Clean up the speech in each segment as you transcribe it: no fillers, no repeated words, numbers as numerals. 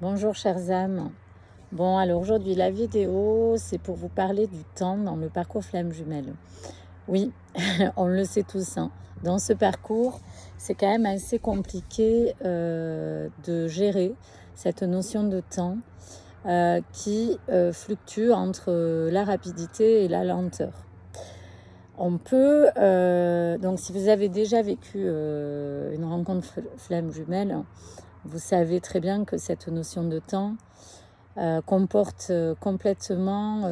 Bonjour chères âmes. Bon, alors aujourd'hui la vidéo, c'est pour vous parler du temps dans le parcours flamme jumelle. Oui, on le sait tous, hein. Dans ce parcours, c'est quand même assez compliqué de gérer cette notion de temps qui fluctue entre la rapidité et la lenteur. On peut, donc si vous avez déjà vécu une rencontre flamme jumelle, vous savez très bien que cette notion de temps comporte complètement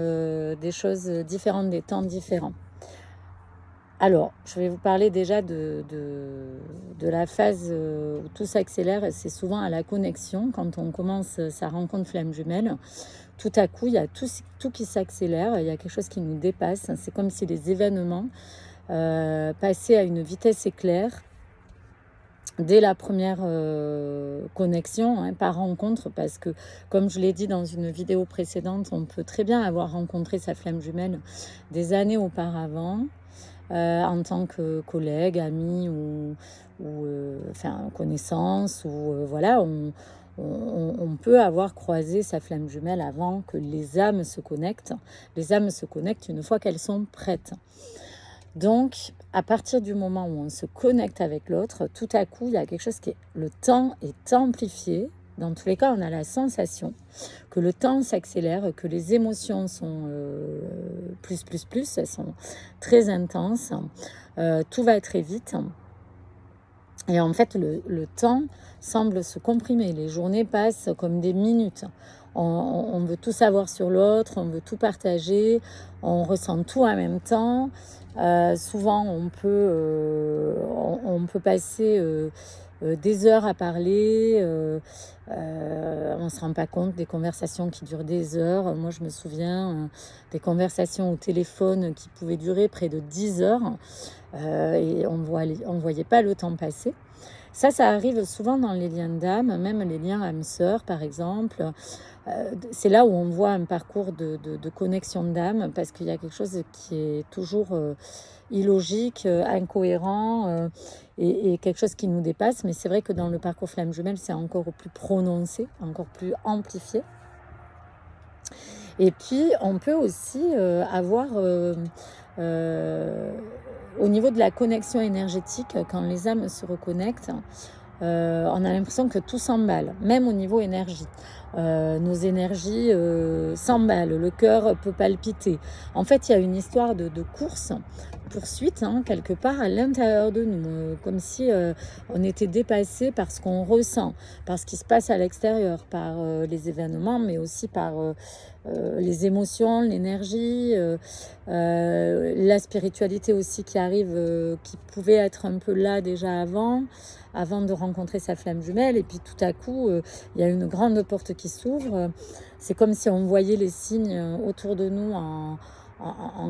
des choses différentes, des temps différents. Alors, je vais vous parler déjà de la phase où tout s'accélère, et c'est souvent à la connexion. Quand on commence sa rencontre flamme jumelle, tout à coup, il y a tout qui s'accélère, il y a quelque chose qui nous dépasse. C'est comme si les événements passaient à une vitesse éclair dès la première connexion, hein, par rencontre, parce que, comme je l'ai dit dans une vidéo précédente, on peut très bien avoir rencontré sa flamme jumelle des années auparavant, en tant que collègue, ami ou enfin, connaissance, ou voilà, on peut avoir croisé sa flamme jumelle avant que les âmes se connectent. Les âmes se connectent une fois qu'elles sont prêtes. Donc, à partir du moment où on se connecte avec l'autre, tout à coup, il y a quelque chose le temps est amplifié. Dans tous les cas, on a la sensation que le temps s'accélère, que les émotions sont plus, elles sont très intenses. Tout va très vite. Et en fait, le temps semble se comprimer. Les journées passent comme des minutes. On veut tout savoir sur l'autre, on veut tout partager, on ressent tout en même temps. Souvent, on peut passer des heures à parler. On ne se rend pas compte des conversations qui durent des heures. Moi, je me souviens des conversations au téléphone qui pouvaient durer près de 10 heures. Et on ne voyait pas le temps passer. Ça arrive souvent dans les liens d'âme, même les liens âme-sœur, par exemple. C'est là où on voit un parcours de connexion d'âme, parce qu'il y a quelque chose qui est toujours illogique, incohérent, et quelque chose qui nous dépasse. Mais c'est vrai que dans le parcours flamme jumelle, c'est encore plus prononcé, encore plus amplifié. Et puis, on peut aussi avoir, au niveau de la connexion énergétique, quand les âmes se reconnectent, on a l'impression que tout s'emballe, même au niveau énergie. Nos énergies s'emballent, le cœur peut palpiter. En fait, il y a une histoire de course, poursuite, hein, quelque part à l'intérieur de nous, comme si on était dépassé par ce qu'on ressent, par ce qui se passe à l'extérieur, par les événements, mais aussi par les émotions, l'énergie, la spiritualité aussi qui arrive, qui pouvait être un peu là déjà avant de rencontrer sa flamme jumelle. Et puis tout à coup, il y a une grande porte qui s'ouvre. C'est comme si on voyait les signes autour de nous en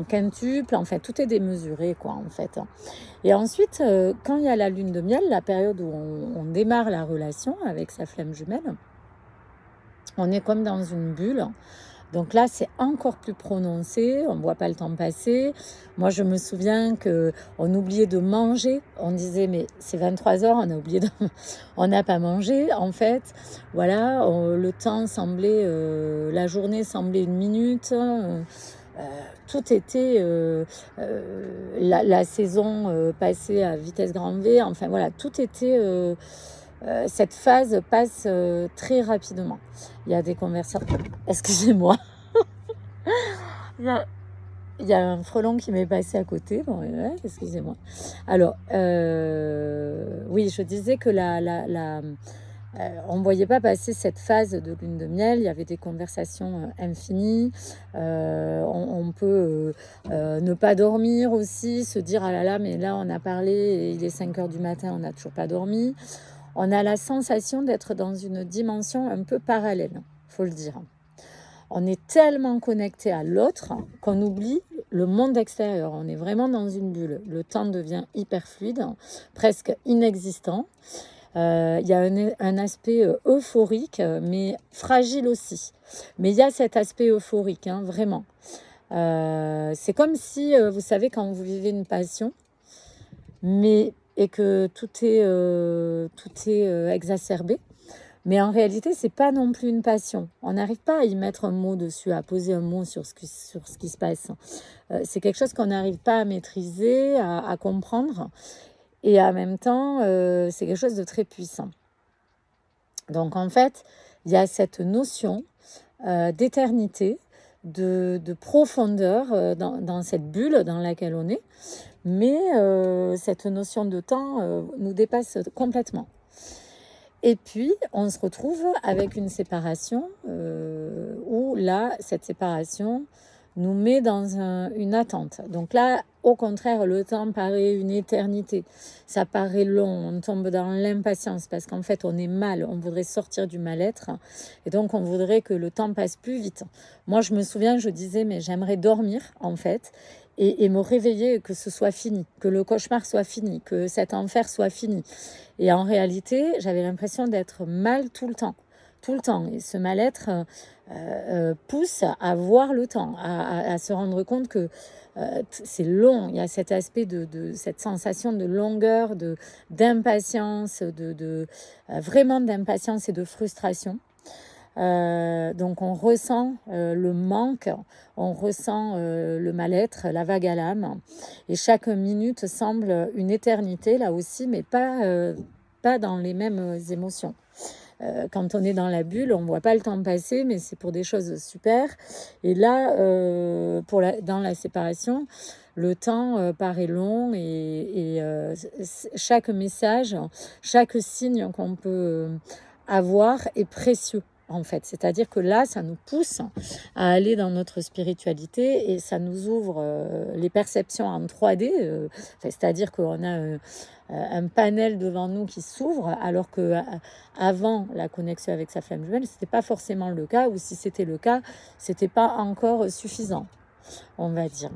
quintuple. Enfin, tout est démesuré, quoi, en fait. Et ensuite, quand il y a la lune de miel, la période où on démarre la relation avec sa flamme jumelle, on est comme dans une bulle. Donc là, c'est encore plus prononcé, on ne voit pas le temps passer. Moi, je me souviens qu'on oubliait de manger. On disait, mais c'est 23 heures, on n'a pas mangé. En fait, voilà, le temps semblait, la journée semblait une minute. Tout était, la saison passée à vitesse grand V. Enfin voilà, tout était... cette phase passe très rapidement. Il y a des conversations... Excusez-moi. Il y a un frelon qui m'est passé à côté. Bon, ouais, excusez-moi. Alors, oui, je disais que on ne voyait pas passer cette phase de lune de miel. Il y avait des conversations infinies. On peut ne pas dormir aussi, se dire, ah là là, mais là, on a parlé, et il est 5 heures du matin, on n'a toujours pas dormi. On a la sensation d'être dans une dimension un peu parallèle, faut le dire. On est tellement connecté à l'autre qu'on oublie le monde extérieur. On est vraiment dans une bulle. Le temps devient hyper fluide, presque inexistant. Il y a un aspect euphorique, mais fragile aussi. Mais il y a cet aspect euphorique, hein, vraiment. C'est comme si, vous savez, quand vous vivez une passion, et que tout est exacerbé. Mais en réalité, c'est pas non plus une passion. On n'arrive pas à y mettre un mot dessus, à poser un mot sur ce qui se passe. C'est quelque chose qu'on n'arrive pas à maîtriser, à comprendre. Et en même temps, c'est quelque chose de très puissant. Donc en fait, il y a cette notion d'éternité, de profondeur dans cette bulle dans laquelle on est. Mais cette notion de temps nous dépasse complètement. Et puis, on se retrouve avec une séparation où là, cette séparation nous met dans une attente. Donc là, au contraire, le temps paraît une éternité. Ça paraît long, on tombe dans l'impatience parce qu'en fait, on est mal, on voudrait sortir du mal-être. Et donc, on voudrait que le temps passe plus vite. Moi, je me souviens, je disais, mais j'aimerais dormir, en fait, et me réveiller, que ce soit fini, que le cauchemar soit fini, que cet enfer soit fini. Et en réalité, j'avais l'impression d'être mal tout le temps. Tout le temps. Et ce mal-être pousse à voir le temps, à se rendre compte que c'est long. Il y a cet aspect de cette sensation de longueur, d'impatience, vraiment d'impatience et de frustration. Donc on ressent le manque, on ressent le mal-être, la vague à l'âme. Et chaque minute semble une éternité là aussi, mais pas dans les mêmes émotions. Quand on est dans la bulle, on ne voit pas le temps passer, mais c'est pour des choses super. Et là, dans la séparation, le temps paraît long et chaque message, chaque signe qu'on peut avoir est précieux. En fait, c'est-à-dire que là, ça nous pousse à aller dans notre spiritualité et ça nous ouvre les perceptions en 3D, c'est-à-dire qu'on a un panel devant nous qui s'ouvre, alors que avant la connexion avec sa flamme jumelle, c'était pas forcément le cas, ou si c'était le cas, c'était pas encore suffisant, on va dire.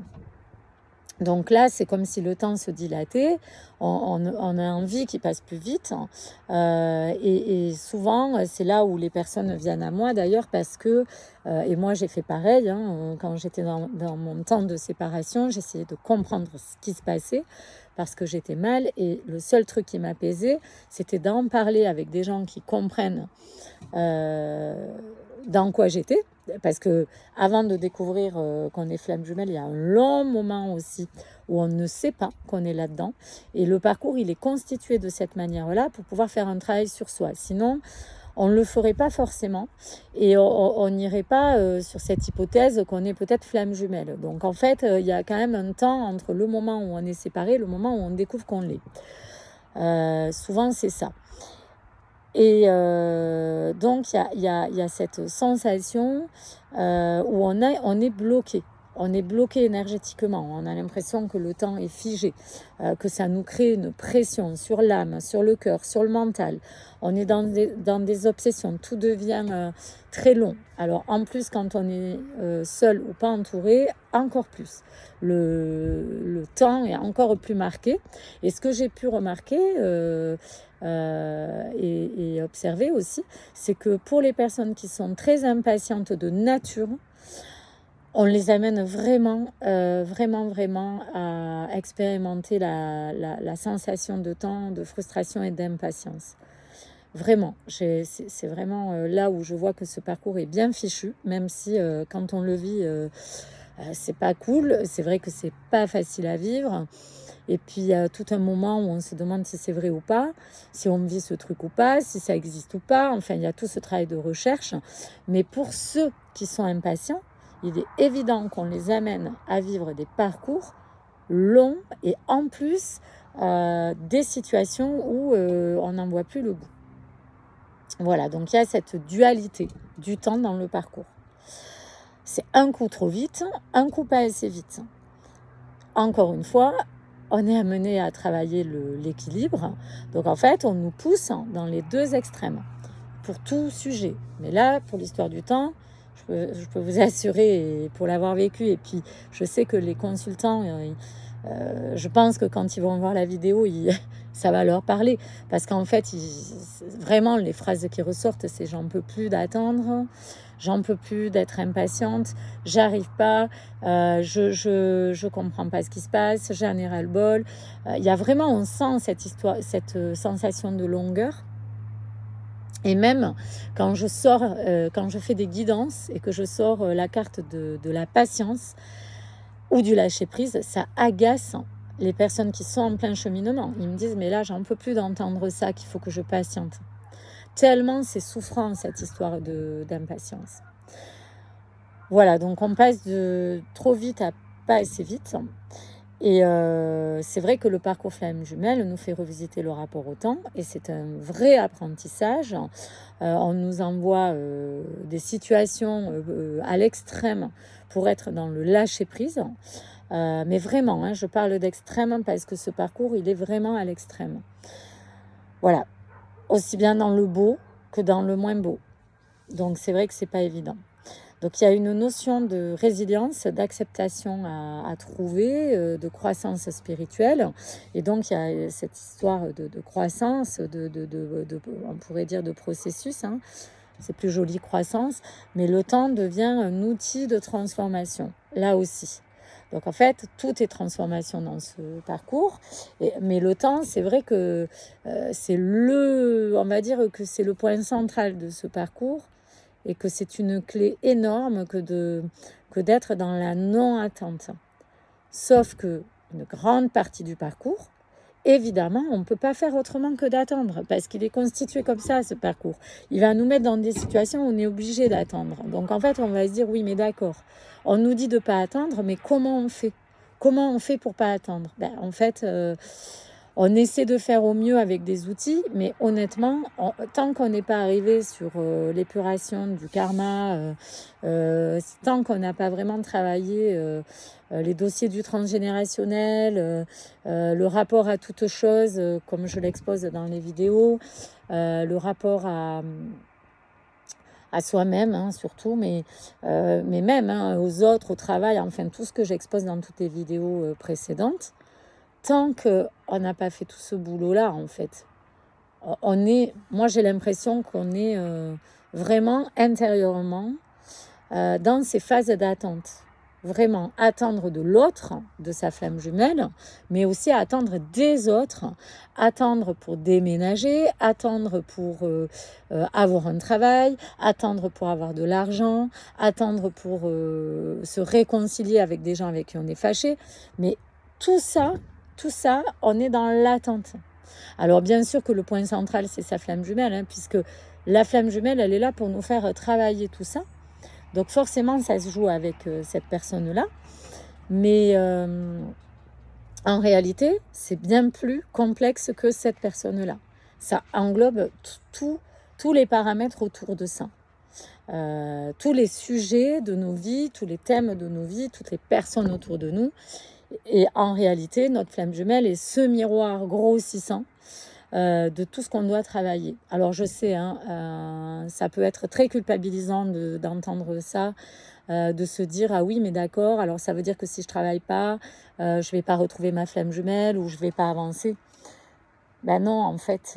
Donc là, c'est comme si le temps se dilatait, on a envie qu'il passe plus vite. Et souvent, c'est là où les personnes viennent à moi d'ailleurs, parce que, et moi j'ai fait pareil, quand j'étais dans mon temps de séparation, j'essayais de comprendre ce qui se passait, parce que j'étais mal, et le seul truc qui m'apaisait, c'était d'en parler avec des gens qui comprennent dans quoi j'étais. Parce que avant de découvrir qu'on est flamme jumelle, il y a un long moment aussi où on ne sait pas qu'on est là-dedans. Et le parcours, il est constitué de cette manière-là pour pouvoir faire un travail sur soi. Sinon, on ne le ferait pas forcément et on n'irait pas sur cette hypothèse qu'on est peut-être flamme jumelle. Donc en fait, il y a quand même un temps entre le moment où on est séparé et le moment où on découvre qu'on l'est. Souvent, c'est ça. Et donc, il y a cette sensation où on est bloqué. On est bloqué énergétiquement. On a l'impression que le temps est figé, que ça nous crée une pression sur l'âme, sur le cœur, sur le mental. On est dans des obsessions. Tout devient très long. Alors, en plus, quand on est seul ou pas entouré, encore plus. Le temps est encore plus marqué. Et ce que j'ai pu remarquer et observer aussi, c'est que pour les personnes qui sont très impatientes de nature, on les amène vraiment à expérimenter la sensation de temps, de frustration et d'impatience. Vraiment, c'est vraiment là où je vois que ce parcours est bien fichu, même si quand on le vit, c'est pas cool. C'est vrai que c'est pas facile à vivre. Et puis il y a tout un moment où on se demande si c'est vrai ou pas, si on vit ce truc ou pas, si ça existe ou pas. Enfin, il y a tout ce travail de recherche. Mais pour ceux qui sont impatients, il est évident qu'on les amène à vivre des parcours longs et en plus des situations où on n'en voit plus le bout. Voilà, donc il y a cette dualité du temps dans le parcours. C'est un coup trop vite, un coup pas assez vite. Encore une fois, on est amené à travailler l'équilibre. Donc en fait, on nous pousse dans les deux extrêmes pour tout sujet. Mais là, pour l'histoire du temps, je peux vous assurer, et pour l'avoir vécu, et puis je sais que les consultants, je pense que quand ils vont voir la vidéo, ça va leur parler. Parce qu'en fait, vraiment, les phrases qui ressortent, c'est « j'en peux plus d'attendre ». J'en peux plus d'être impatiente, j'arrive pas, je comprends pas ce qui se passe, j'en ai ras le bol. Il y a vraiment, on sent cette sensation de longueur. Et même quand je sors, quand je fais des guidances et que je sors la carte de la patience ou du lâcher-prise, ça agace les personnes qui sont en plein cheminement. Ils me disent, mais là, j'en peux plus d'entendre ça, qu'il faut que je patiente. Tellement c'est souffrant, cette histoire d'impatience. Voilà, donc on passe de trop vite à pas assez vite. Et c'est vrai que le parcours flamme jumelle nous fait revisiter le rapport au temps et c'est un vrai apprentissage. On nous envoie des situations à l'extrême pour être dans le lâcher-prise. Mais vraiment, hein, je parle d'extrême parce que ce parcours, il est vraiment à l'extrême. Voilà, aussi bien dans le beau que dans le moins beau. Donc c'est vrai que c'est pas évident. Donc il y a une notion de résilience, d'acceptation à trouver, de croissance spirituelle. Et donc il y a cette histoire de croissance, on pourrait dire de processus. Hein. C'est plus joli croissance, mais le temps devient un outil de transformation, là aussi. Donc en fait, tout est transformation dans ce parcours. Mais le temps, c'est vrai que on va dire que c'est le point central de ce parcours et que c'est une clé énorme que d'être dans la non-attente. Sauf que une grande partie du parcours, évidemment, on ne peut pas faire autrement que d'attendre parce qu'il est constitué comme ça, ce parcours. Il va nous mettre dans des situations où on est obligé d'attendre. Donc en fait, on va se dire, oui, mais d'accord, on nous dit de ne pas attendre, mais comment on fait? Comment on fait pour ne pas attendre? En fait, on essaie de faire au mieux avec des outils, mais honnêtement, tant qu'on n'est pas arrivé sur l'épuration du karma, tant qu'on n'a pas vraiment travaillé les dossiers du transgénérationnel, le rapport à toute chose, comme je l'expose dans les vidéos, le rapport à soi-même, hein, surtout, mais même hein, aux autres, au travail, enfin tout ce que j'expose dans toutes les vidéos précédentes. Tant qu'on n'a pas fait tout ce boulot-là, en fait, moi j'ai l'impression qu'on est vraiment intérieurement dans ces phases d'attente. Vraiment attendre de l'autre, de sa flamme jumelle, mais aussi attendre des autres, attendre pour déménager, attendre pour avoir un travail, attendre pour avoir de l'argent, attendre pour se réconcilier avec des gens avec qui on est fâché. Mais tout ça, on est dans l'attente. Alors bien sûr que le point central, c'est sa flamme jumelle, hein, puisque la flamme jumelle, elle est là pour nous faire travailler tout ça. Donc forcément, ça se joue avec cette personne-là. Mais en réalité, c'est bien plus complexe que cette personne-là. Ça englobe tous les paramètres autour de ça. Tous les sujets de nos vies, tous les thèmes de nos vies, toutes les personnes autour de nous. Et en réalité, notre flamme jumelle est ce miroir grossissant de tout ce qu'on doit travailler. Alors je sais, hein, ça peut être très culpabilisant d'entendre ça, de se dire ah oui mais d'accord, alors ça veut dire que si je travaille pas, je vais pas retrouver ma flamme jumelle ou je vais pas avancer. Ben non, en fait,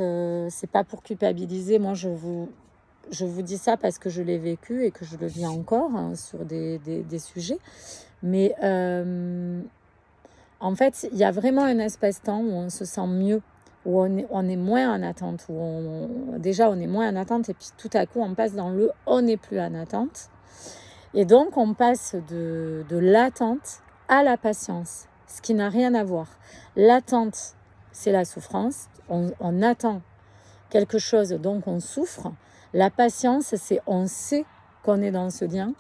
c'est pas pour culpabiliser. Moi je vous dis ça parce que je l'ai vécu et que je le vis encore hein, sur des sujets. Mais en fait, il y a vraiment un espace-temps où on se sent mieux, où on est moins en attente, déjà on est moins en attente et puis tout à coup on passe dans le on n'est plus en attente. Et donc on passe de l'attente à la patience, ce qui n'a rien à voir. L'attente, c'est la souffrance, on attend quelque chose, donc on souffre. La patience, c'est on sait qu'on est dans ce lien.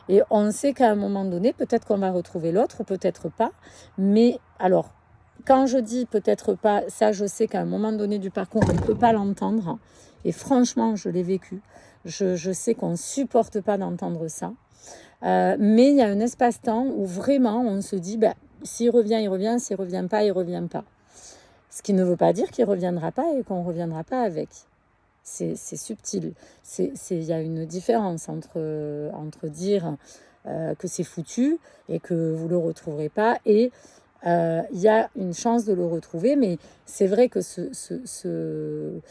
Et on sait qu'à un moment donné, peut-être qu'on va retrouver l'autre ou peut-être pas. Mais alors, quand je dis peut-être pas, ça je sais qu'à un moment donné du parcours, on ne peut pas l'entendre. Et franchement, je l'ai vécu. Je sais qu'on ne supporte pas d'entendre ça. Mais il y a un espace-temps où vraiment on se dit, s'il revient, il revient. S'il ne revient pas, il ne revient pas. Ce qui ne veut pas dire qu'il ne reviendra pas et qu'on ne reviendra pas avec. C'est subtil. Il y a une différence entre dire que c'est foutu et que vous ne le retrouverez pas et il y a une chance de le retrouver, mais c'est vrai que ce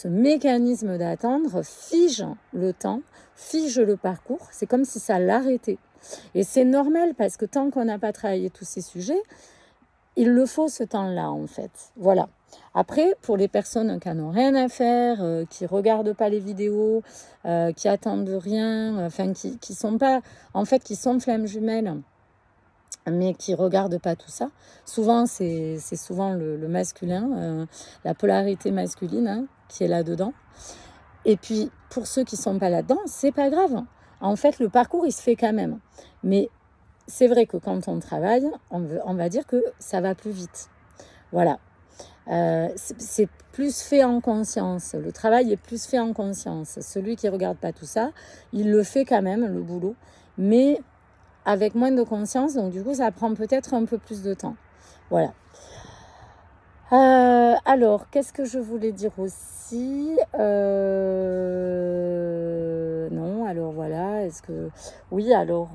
mécanisme d'attendre fige le temps, fige le parcours. C'est comme si ça l'arrêtait. Et c'est normal parce que tant qu'on n'a pas travaillé tous ces sujets, il le faut ce temps-là, en fait. Voilà. Après, pour les personnes qui n'en ont rien à faire, qui ne regardent pas les vidéos, qui attendent rien, enfin, qui sont pas, en fait, qui sont flammes jumelles, mais qui ne regardent pas tout ça. Souvent, c'est souvent le masculin, la polarité masculine hein, qui est là-dedans. Et puis, pour ceux qui ne sont pas là-dedans, c'est pas grave. En fait, le parcours, il se fait quand même. Mais c'est vrai que quand on travaille, on va dire que ça va plus vite. Voilà. C'est plus fait en conscience. Le travail est plus fait en conscience. Celui qui ne regarde pas tout ça, il le fait quand même, le boulot. Mais avec moins de conscience. Donc, du coup, ça prend peut-être un peu plus de temps. Voilà. Alors, qu'est-ce que je voulais dire aussi non, alors voilà, est-ce que... Oui, alors,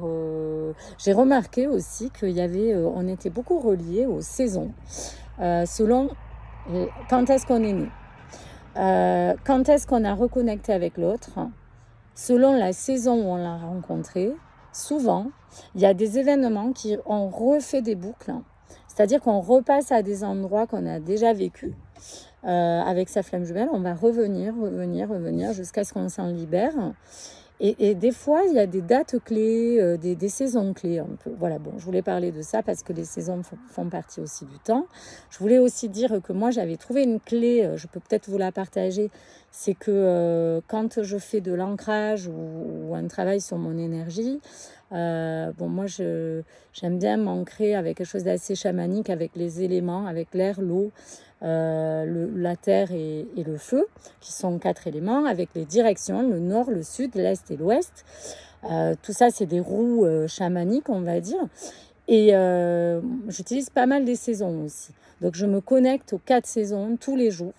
j'ai remarqué aussi qu'il y avait... on était beaucoup reliés aux saisons, selon quand est-ce qu'on est né, quand est-ce qu'on a reconnecté avec l'autre, selon la saison où on l'a rencontré. Souvent, il y a des événements qui ont refait des boucles. C'est-à-dire qu'on repasse à des endroits qu'on a déjà vécu. Avec sa flamme jumelle, on va revenir jusqu'à ce qu'on s'en libère. Et des fois, il y a des dates clés, des saisons clés. Un peu. Voilà, bon, je voulais parler de ça parce que les saisons font partie aussi du temps. Je voulais aussi dire que moi, j'avais trouvé une clé, je peux peut-être vous la partager. C'est que quand je fais de l'ancrage ou un travail sur mon énergie, bon, moi, j'aime bien m'ancrer avec quelque chose d'assez chamanique, avec les éléments, avec l'air, l'eau, la terre et le feu, qui sont 4 éléments, avec les directions, le nord, le sud, l'est et l'ouest. Tout ça, c'est des roues chamaniques, on va dire. Et j'utilise pas mal les saisons aussi. Donc, je me connecte aux 4 saisons tous les jours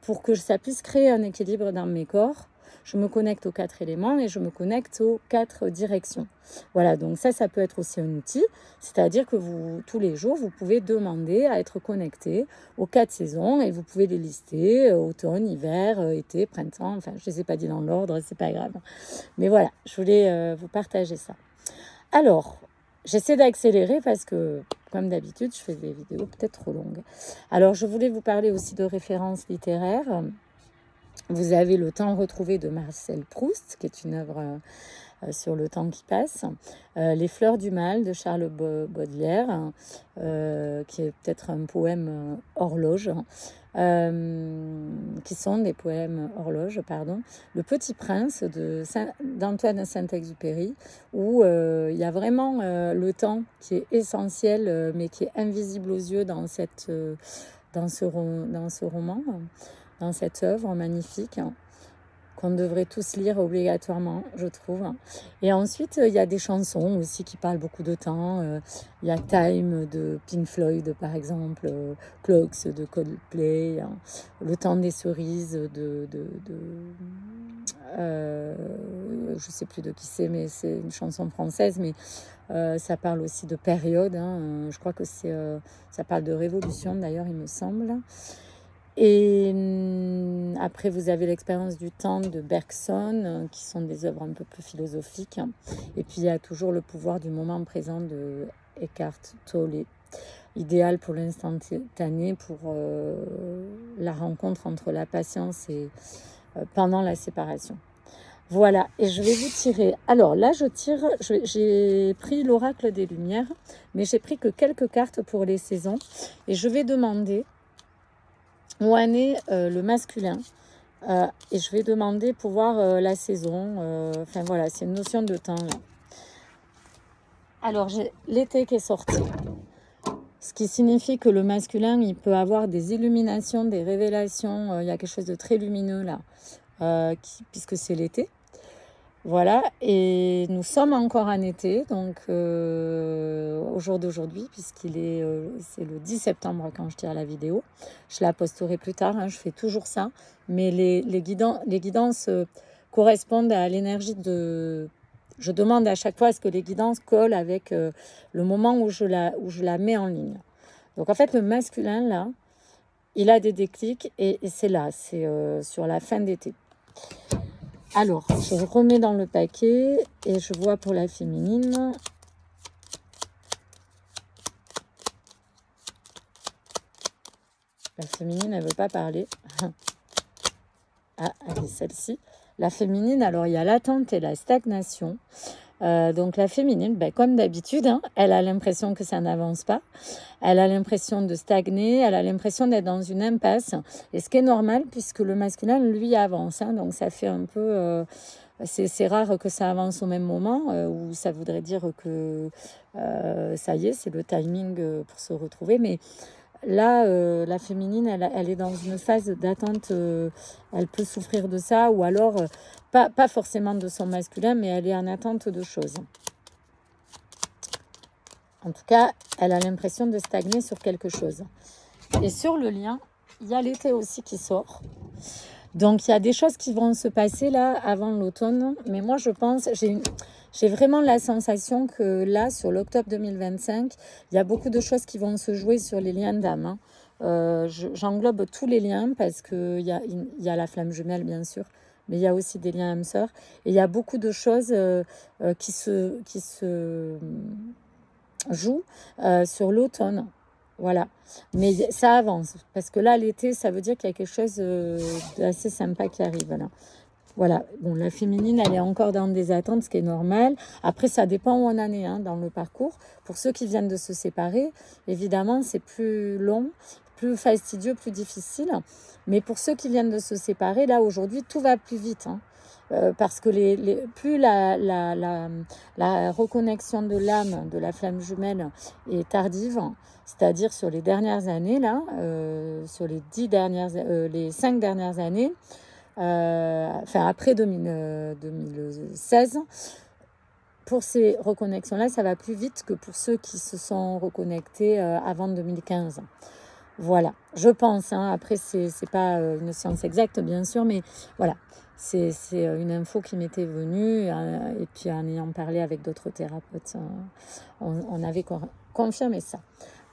pour que ça puisse créer un équilibre dans mes corps. Je me connecte aux 4 éléments et je me connecte aux 4 directions. Voilà, donc ça peut être aussi un outil. C'est-à-dire que vous, tous les jours, vous pouvez demander à être connecté aux 4 saisons et vous pouvez les lister, automne, hiver, été, printemps. Enfin, je ne les ai pas dit dans l'ordre, c'est pas grave. Mais voilà, je voulais vous partager ça. Alors, j'essaie d'accélérer parce que, comme d'habitude, je fais des vidéos peut-être trop longues. Alors, je voulais vous parler aussi de références littéraires. Vous avez Le temps retrouvé de Marcel Proust, qui est une œuvre sur le temps qui passe. Les fleurs du mal de Charles Baudelaire, qui est peut-être un poème horloge, qui sont des poèmes horloges, pardon. Le Petit Prince d'Antoine Saint-Exupéry, où il y a vraiment le temps qui est essentiel, mais qui est invisible aux yeux dans ce roman, dans cette œuvre magnifique, qu'on devrait tous lire obligatoirement, je trouve. Et ensuite, il y a des chansons aussi qui parlent beaucoup de temps. Il y a Time de Pink Floyd, par exemple, Clocks de Coldplay, Le temps des cerises je ne sais plus de qui c'est, mais c'est une chanson française, mais ça parle aussi de période. Je crois que ça parle de révolution, d'ailleurs, il me semble. Et après, vous avez l'expérience du temps de Bergson, qui sont des œuvres un peu plus philosophiques. Et puis, il y a toujours le pouvoir du moment présent de Eckhart Tolle, idéal pour l'instantané, pour la rencontre entre la patience et pendant la séparation. Voilà, et je vais vous tirer. Alors là, j'ai pris l'oracle des Lumières, mais j'ai pris que quelques cartes pour les saisons. Et je vais demander où en est le masculin. Et je vais demander pour voir la saison. Enfin voilà, c'est une notion de temps là. Alors j'ai l'été qui est sorti. Ce qui signifie que le masculin, il peut avoir des illuminations, des révélations. Il y a quelque chose de très lumineux là, puisque c'est l'été. Voilà, et nous sommes encore en été, donc au jour d'aujourd'hui, c'est le 10 septembre quand je tire la vidéo. Je la posterai plus tard, je fais toujours ça, mais les guidances correspondent à l'énergie de... Je demande à chaque fois à ce que les guidances collent avec le moment où je la mets en ligne. Donc en fait, le masculin, là, il a des déclics et c'est là, c'est sur la fin d'été. Alors, je remets dans le paquet et je vois pour la féminine. La féminine, elle ne veut pas parler. Ah, allez, celle-ci. La féminine, alors il y a l'attente et la stagnation. Donc la féminine, comme d'habitude, hein, elle a l'impression que ça n'avance pas. Elle a l'impression de stagner, elle a l'impression d'être dans une impasse. Et ce qui est normal, puisque le masculin, lui, avance. Hein, donc ça fait un peu... c'est rare que ça avance au même moment, où ça voudrait dire que ça y est, c'est le timing pour se retrouver. Mais là, la féminine, elle est dans une phase d'attente. Elle peut souffrir de ça, ou alors, pas forcément de son masculin, mais elle est en attente de choses. En tout cas, elle a l'impression de stagner sur quelque chose. Et sur le lien, il y a l'été aussi qui sort. Donc, il y a des choses qui vont se passer là avant l'automne. Mais moi, je pense, j'ai vraiment la sensation que là, sur l'octobre 2025, il y a beaucoup de choses qui vont se jouer sur les liens d'âme. Hein. J'englobe tous les liens parce qu'il y a la flamme jumelle, bien sûr. Mais il y a aussi des liens âme-sœur. Et il y a beaucoup de choses qui se jouent sur l'automne. Voilà, mais ça avance, parce que là, l'été, ça veut dire qu'il y a quelque chose d'assez sympa qui arrive là. Voilà, bon, la féminine, elle est encore dans des attentes, ce qui est normal. Après, ça dépend où on en est dans le parcours. Pour ceux qui viennent de se séparer, évidemment, c'est plus long, plus fastidieux, plus difficile. Mais pour ceux qui viennent de se séparer, là, aujourd'hui, tout va plus vite. Hein. Parce que plus la reconnexion de l'âme, de la flamme jumelle est tardive, c'est-à-dire sur les dernières années, là, sur les 5 dernières années, après 2016, pour ces reconnexions-là, ça va plus vite que pour ceux qui se sont reconnectés avant 2015. Voilà, je pense. Hein, après, c'est pas une science exacte, bien sûr, mais voilà. C'est une info qui m'était venue, et puis en ayant parlé avec d'autres thérapeutes, on avait confirmé ça.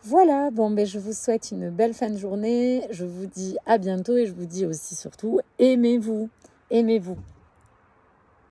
Voilà, bon, je vous souhaite une belle fin de journée, je vous dis à bientôt et je vous dis aussi surtout, aimez-vous, aimez-vous.